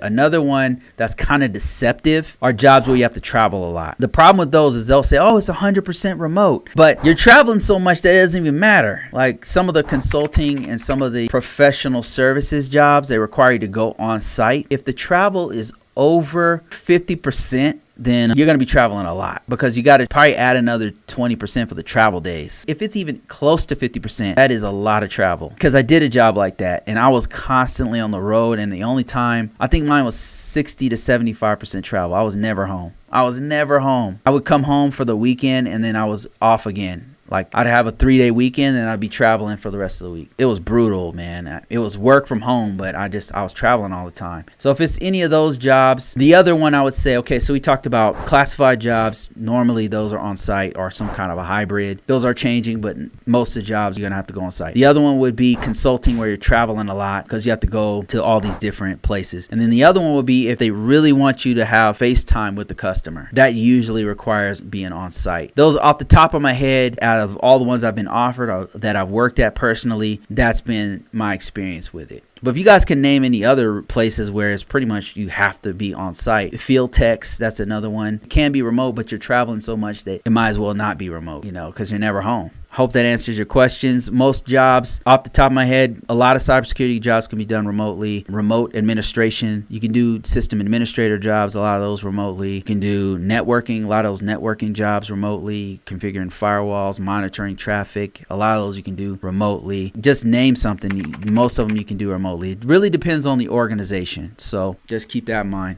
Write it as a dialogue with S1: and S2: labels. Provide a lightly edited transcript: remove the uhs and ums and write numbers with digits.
S1: Another one that's kind of deceptive are jobs where you have to travel a lot. The problem with those is they'll say, oh, it's 100% remote, but you're traveling so much that it doesn't even matter. Like some of the consulting and some of the professional services jobs, they require you to go on site. If the travel is over 50%, then you're going to be traveling a lot, because you got to probably add another 20% for the travel days. If it's even close to 50%, that is a lot of travel, because I did a job like that and I was constantly on the road, and the only time, I think mine was 60 to 75% travel. I was never home. I would come home for the weekend and then I was off again. Like I'd have a 3-day weekend and I'd be traveling for the rest of the week. It was brutal, man. It was work from home, but I was traveling all the time. So if it's any of those jobs, the other one I would say, okay, so we talked about classified jobs. Normally those are on site or some kind of a hybrid. Those are changing, but most of the jobs you're gonna have to go on site. The other one would be consulting, where you're traveling a lot because you have to go to all these different places. And then the other one would be if they really want you to have FaceTime with the customer. That usually requires being on site. Those off the top of my head, out of all the ones I've been offered or that I've worked at personally, that's been my experience with it. But if you guys can name any other places where it's pretty much you have to be on site. Field techs, that's another one. It can be remote, but you're traveling so much that it might as well not be remote, because you're never home. Hope that answers your questions. Most jobs, off the top of my head, a lot of cybersecurity jobs can be done remotely. Remote administration, you can do system administrator jobs, a lot of those remotely. You can do networking, a lot of those networking jobs remotely. Configuring firewalls, monitoring traffic, a lot of those you can do remotely. Just name something, most of them you can do remotely. It really depends on the organization, so just keep that in mind.